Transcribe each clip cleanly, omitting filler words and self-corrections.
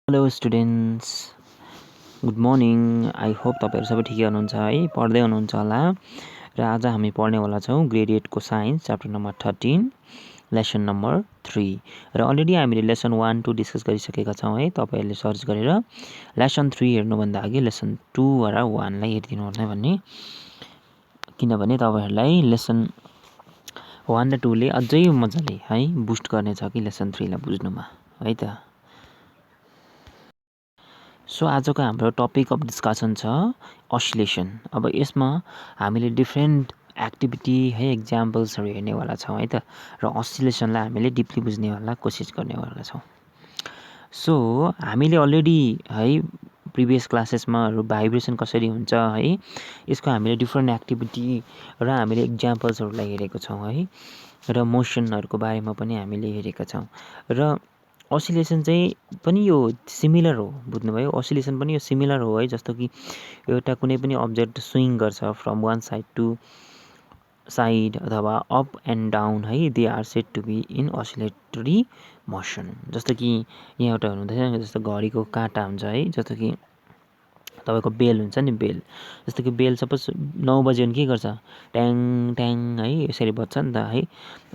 Hello students, good morning. I hope तपाईँहरू सबै ठिकै हुनुहुन्छ है, पढ्दै हुनुहुन्छ होला। र आज हामी पढ्नेवाला छौँ ग्रेड 8को science chapter number 13 lesson number 3। र अलरेडी हामीले लेसन 1, 2 डिस्कस गरिसकेका छौँ है। तपाईँहरूले सर्च गरेर लेसन 3 हेर्नुभन्दा अघि लेसन 2 र 1लाई हेरिदिनु होला भन्ने, किनभने तपाईँहरूलाई लेसन 1 र 2ले अझै मजाले है बुस्ट गर्नेछ कि लेसन 3लाई बुझ्नुमा है त। सो आजको हाम्रो टपिक अफ डिस्कसन छ अस्सिलेसन। अब यसमा हामीले डिफ्रेन्ट एक्टिभिटी है एक्जाम्पल्सहरू हेर्नेवाला छौँ है त, र अस्सिलेसनलाई हामीले डिपली बुझ्नेवाला कोसिस गर्नेवाला छौँ। सो हामीले अलरेडी है प्रिभियस क्लासेसमा भाइब्रेसन कसरी हुन्छ है, यसको हामीले डिफ्रेन्ट एक्टिभिटी र हामीले एक्जाम्पल्सहरूलाई हेरेको छौँ है, र मोसनहरूको बारेमा पनि हामीले हेरेका छौँ। र अस्सिलेसन चाहिँ पनि यो सिमिलर हो, बुझ्नुभयो। अस्सिलेसन पनि यो सिमिलर हो है, जस्तो कि एउटा कुनै पनि अब्जेक्ट स्विङ गर्छ from one side to side अथवा अप एन्ड डाउन है, they are said to be in oscillatory motion. जस्तो कि यहाँ एउटा हुँदैछ, जस्तो घडीको काँटा हुन्छ है, जस्तो कि तपाईँको बेल हुन्छ नि, बेल जस्तो कि बेल सपोज 9 बजे के गर्छ, ट्याङ ट्याङ है यसरी बज्छ नि त है।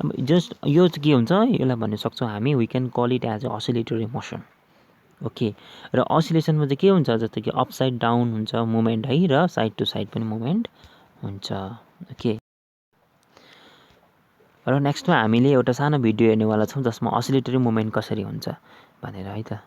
अब जस्ट यो चाहिँ के हुन्छ, यसलाई भन्न सक्छौँ हामी, we can call it as a oscillatory motion. Okay, र अस्सिलेसनमा चाहिँ के हुन्छ, जस्तो कि अप साइड डाउन हुन्छ मुभमेन्ट है, र साइड टु साइड पनि मुभमेन्ट हुन्छ। ओके, र नेक्स्टमा हामीले एउटा सानो भिडियो हेर्नेवाला छौँ जसमा अस्सिलेटरी मुभमेन्ट कसरी हुन्छ भनेर है त।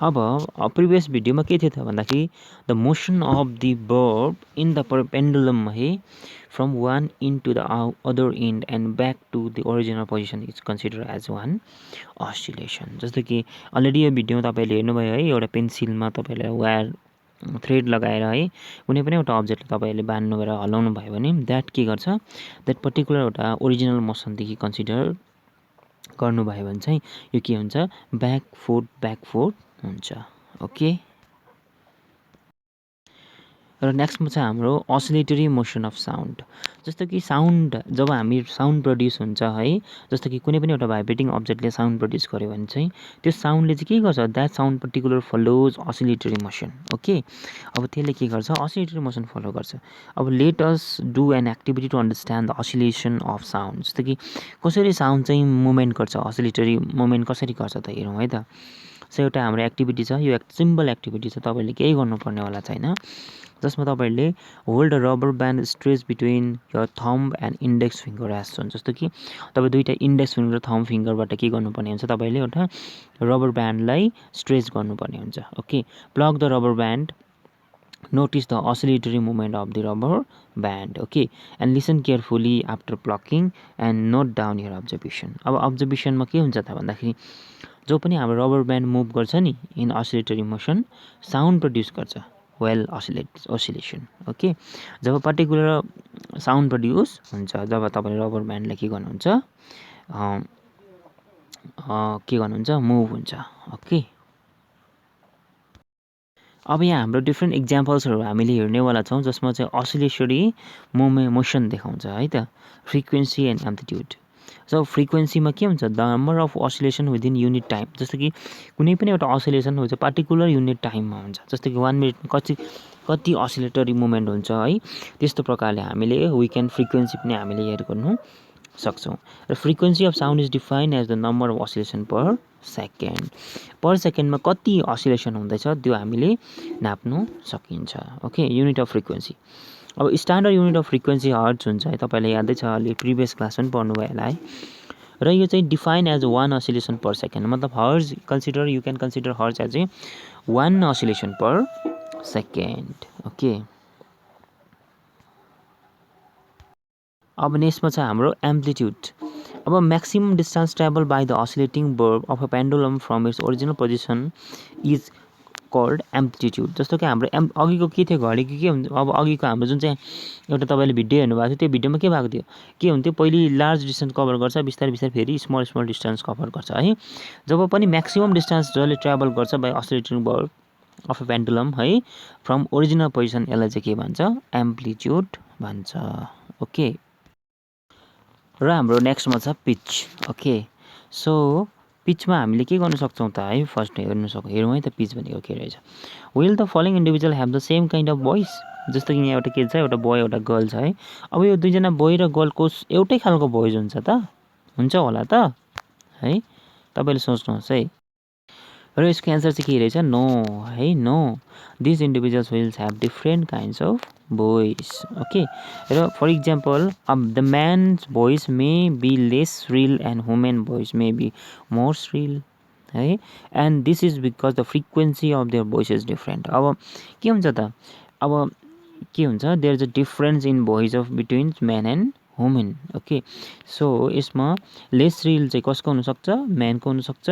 अब प्रिभियस भिडियोमा के थियो त भन्दाखेरि द मोसन अफ द बर्ब इन द पेन्डुलम है, from one end to the other end and back to the original position is consider as one oscillation. जस्तो कि अलरेडी यो भिडियोमा तपाईँले हेर्नुभयो है, एउटा पेन्सिलमा तपाईँलाई वायर थ्रेड लगाएर है कुनै पनि एउटा अब्जेक्टलाई तपाईँहरूले बान्नु भएर हलाउनु भयो भने द्याट के गर्छ, द्याट पर्टिकुलर एउटा ओरिजिनल मोसनदेखि कन्सिडर गर्नुभयो भने चाहिँ यो के हुन्छ, ब्याक फोर्थ हुन्छ। ओके, र नेक्स्टमा चाहिँ हाम्रो अस्सिलेटरी मोसन अफ साउन्ड। जस्तो कि साउन्ड, जब हामी साउन्ड प्रड्युस हुन्छ है, जस्तो कि कुनै पनि एउटा भाइब्रेटिङ अब्जेक्टले साउन्ड प्रड्युस गर्यो भने चाहिँ त्यो साउन्डले चाहिँ के गर्छ, that sound particular follows oscillatory motion. Okay, अब त्यसले के गर्छ, अस्सिलेटरी मोसन फलो गर्छ। अब let us do an activity to understand the oscillation of sound. जस्तो कि कसरी साउन्ड चाहिँ मुभमेन्ट गर्छ, अस्सिलेटरी मुभमेन्ट कसरी गर्छ त हेरौँ है त। सो एउटा हाम्रो एक्टिभिटी छ, यो सिम्पल एक्टिभिटी छ, तपाईँले केही गर्नुपर्नेवाला छैन, जसमा तपाईँहरूले hold a rubber band stretch between your thumb and index finger as so. जस्तो कि तपाईँ दुईवटा इन्डेक्स फिङ्गर र थम्ब फिङ्गरबाट के गर्नुपर्ने हुन्छ, तपाईँले एउटा रबर ब्यान्डलाई स्ट्रेच गर्नुपर्ने हुन्छ। Okay, pluck the rubber band, notice the oscillatory movement of the rubber band. Okay, and listen carefully after plucking and note down your observation. अब अब्जर्भेसनमा के हुन्छ त भन्दाखेरि जो पनि हाम्रो रबर ब्यान्ड मुभ गर्छ नि in oscillatory motion, sound produce गर्छ, वेल अस्सिलेसन। ओके, जब पर्टिकुलर साउन्ड प्रड्युस हुन्छ, जब तपाईँले रबर ब्यान्डलाई के गर्नुहुन्छ, मुभ हुन्छ। ओके, अब यहाँ हाम्रो डिफ्रेन्ट इक्जाम्पल्सहरू हामीले हेर्नेवाला छौँ जसमा चाहिँ अस्सिलेटरी मोसन देखाउँछ है त, फ्रिक्वेन्सी एन्ड एम्प्लिट्युड। सो फ्रिक्वेन्सीमा के हुन्छ, the number of oscillation within unit time. जस्तो कि कुनै पनि एउटा अस्सिलेसन हुन्छ पर्टिकुलर युनिट टाइममा हुन्छ, जस्तो कि 1 मिनटमा कति अस्सिलेटरी मुभमेन्ट हुन्छ है, त्यस्तो प्रकारले हामीले विकेन्ड फ्रिक्वेन्सी पनि हामीले हेर गर्नु सक्छौँ। र frequency of sound is defined as the number of oscillation per second. Per सेकेन्डमा कति अस्सिलेसन हुँदैछ त्यो हामीले नाप्नु सकिन्छ। Okay, unit of frequency. अब standard unit of frequency hertz हुन्छ है, तपाईँलाई यादै छ, अलि प्रिभियस क्लास पनि पढ्नुभयो होला है। र यो चाहिँ define as 1 oscillation per second, मतलब hertz consider, you can consider hertz as a 1 oscillation per second. Okay, अब नेक्स्टमा छ हाम्रो एम्प्लिट्युड। अब maximum distance travel by the oscillating बर्ब of a pendulum from its original position is called amplitude. जस्तो कि हाम्रो अघिको के थियो, घडीको के हुन्छ, अब अघिको हाम्रो जुन चाहिँ एउटा तपाईँले भिडियो हेर्नुभएको थियो, त्यो भिडियोमा के भएको थियो, के हुन्थ्यो, पहिले लार्ज डिस्टेन्स कभर गर्छ, बिस्तारै बिस्तारै फेरि स्मल डिस्टेन्स कभर गर्छ है। जब पनि म्याक्सिमम डिस्टेन्स जसले ट्राभल गर्छ बाई अस्सिलेटिङ बर्ब अफ अ पेन्डुलम है फ्रम ओरिजिनल पोजिसन यसलाई चाहिँ के भन्छ एम्प्लिट्युड भन्छ ओके र हाम्रो नेक्स्टमा छ पिच ओके सो पिचमा हामीले के गर्न सक्छौँ त है फर्स्ट हेरौँ है त पिच भनेको के रहेछ will the following individual have the same kind of voice जस्तो कि यहाँ एउटा के छ एउटा बोय एउटा गर्ल छ है अब यो दुईजना बोय र गर्लको एउटै खालको भोइस हुन्छ त हुन्छ होला त है तपाईँले सोच्नुहोस् है र यसको एन्सर चाहिँ के रहेछ नो है no this individuals will have different kinds of voice okay र for example the man's voice may be less shrill and women voice may be more shrill है and this is because the frequency of their voice is different अब के हुन्छ त अब के हुन्छ there is a difference in voice of between man and women okay so यसमा less shrill चाहिँ कसको हुनसक्छ म्यानको हुनसक्छ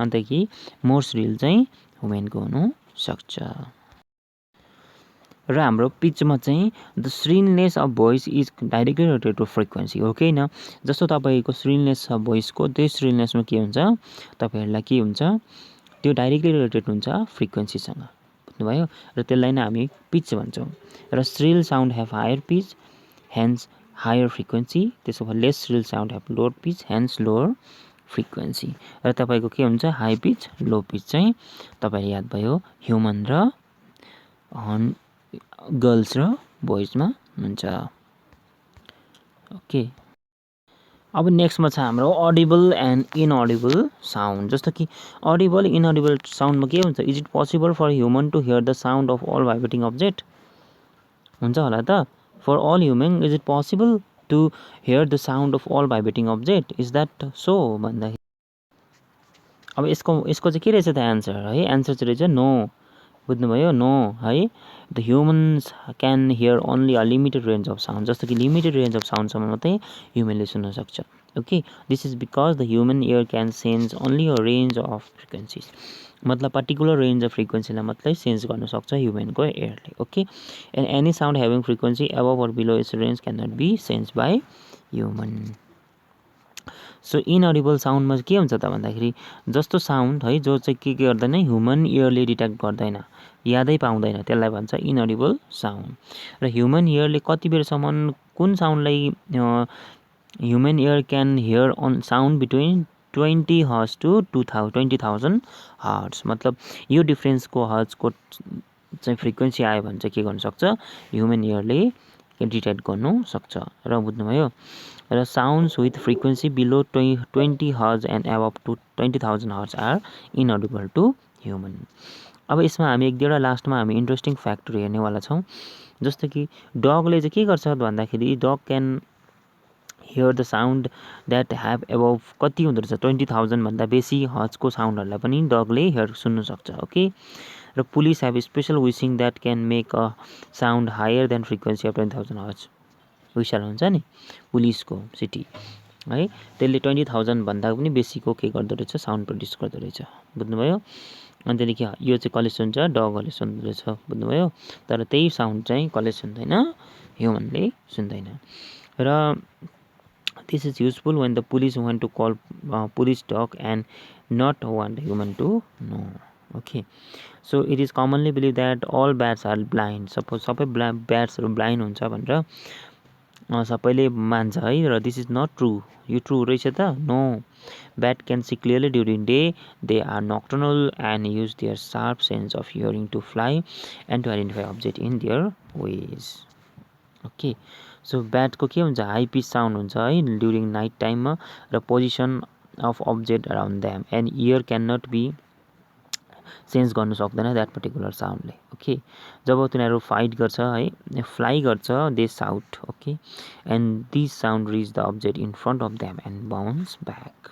अन्त कि मोर श्रिल चाहिँ वुमेनको हुनसक्छ र हाम्रो पिचमा चाहिँ the shrillness of voice is directly related to frequency हो कि होइन जस्तो तपाईँको श्रिलनेस छ भोइसको त्यो श्रिलनेसमा के हुन्छ तपाईँहरूलाई के हुन्छ त्यो डाइरेक्टली रिलेटेड हुन्छ फ्रिक्वेन्सीसँग बुझ्नुभयो र त्यसलाई नै हामी पिच भन्छौँ र shrill sound have higher pitch hence higher frequency त्यसो भए less shrill sound have lower pitch hence lower frequency र तपाईँको के हुन्छ हाई पिच लो पिच चाहिँ तपाईँलाई याद भयो ह्युमन र गर्ल्स र बोइजमा हुन्छ ओके अब नेक्स्टमा छ हाम्रो अडिबल एन्ड इनअडिबल साउन्ड जस्तो कि अडिबल इनअडिबल साउन्डमा के हुन्छ is it possible for human to hear the sound of all vibrating object हुन्छ होला त for all human is it possible to hear the sound of all vibrating object is that so भन्दाखेरि अब यसको चाहिँ के रहेछ त एन्सर है एन्सर चाहिँ रहेछ नो बुझ्नुभयो नो है the humans can hear only a limited range of sound जस्तो कि लिमिटेड रेन्ज अफ साउन्डसम्म मात्रै ह्युमनले सुन्न सक्छ okay this is because the human ear can sense only a range of frequencies मतलब पर्टिकुलर रेन्ज अफ फ्रिक्वेन्सीलाई मात्रै सेन्स गर्न सक्छ ह्युमनको एयरले okay and any sound having frequency above or below its range can not be sense by human so inaudible साउन्डमा चाहिँ के हुन्छ त भन्दाखेरि जस्तो साउन्ड है जो चाहिँ के गर्दैन ह्युमन इयरले डिटेक्ट गर्दैन यादै पाउँदैन त्यसलाई भन्छ इनअडिबल साउन्ड र ह्युमन इयरले कति बेरसम्म कुन साउन्डलाई human ear can hear on sound between 20 hertz to 20,000 hertz मतलब यो डिफ्रेन्सको हर्ट्जको चाहिँ फ्रिक्वेन्सी आयो भने चाहिँ के गर्न सक्छ ह्युमन इयरले डिटेक्ट गर्नु सक्छ र बुझ्नुभयो र sounds with frequency below 20 hertz and above to 20,000 hertz are inaudible to human अब यसमा हामी एक दुईवटा लास्टमा हामी इन्ट्रेस्टिङ फ्याक्टहरू हेर्नेवाला छौँ जस्तो कि डगले चाहिँ के गर्छ भन्दाखेरि dog can hear the sound that have above कति हुँदो रहेछ 20,000 भन्दा बेसी हर्जको साउन्डहरूलाई पनि डगले सुन्नु सक्छ ओके र पुलिस हेभ स्पेसल विसिङ that can make a sound higher than frequency of 10,000 hertz विशाल हुन्छ नि पुलिसको सिटी है त्यसले 20,000 भन्दा पनि बेसीको के गर्दो रहेछ साउन्ड प्रड्युस गर्दो रहेछ बुझ्नुभयो अनि त्यहाँदेखि यो चाहिँ कसले सुन्छ डगहरूले सुन्दो रहेछ बुझ्नुभयो तर त्यही साउन्ड चाहिँ कसले सुन्दैन ह्युमनले सुन्दैन र this is useful when the police want to call police dog and not want human to know okay so it is commonly believe that all bats are blind suppose सबै ब्याट्सहरू ब्लाइन्ड हुन्छ भनेर सबैले मान्छ है र दिस इज नट ट्रु यो true रहेछ त no bat can see clearly during day they are nocturnal and use their sharp sense of hearing to fly and to identify object in their ways okay so ब्याटको के हुन्छ high pitch sound हुन्छ है during night टाइममा र position of object around them and ear can not be sense गर्नु सक्दैन that particular साउन्डले ओके जब तिनीहरू फाइट गर्छ है फ्लाइ गर्छ they shout okay and this sound reach the object in front of them and bounce back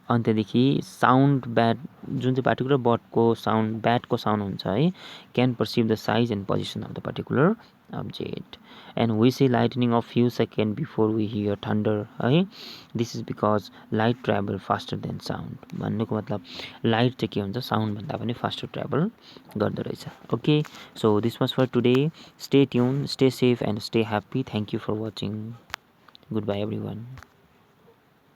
अनि त्यहाँदेखि साउन्ड ब्याट जुन चाहिँ पार्टिकुलर बर्डको साउन्ड ब्याटको साउन्ड हुन्छ है can perceive the size and position of the particular object and we C lightning of few second before we hear thunder है this is because light travel faster than sound भन्नुको मतलब light चाहिँ के हुन्छ साउन्डभन्दा पनि फास्टर ट्राभल गर्दो रहेछ okay so this was for today stay tuned stay safe and stay happy thank you for watching good bye every one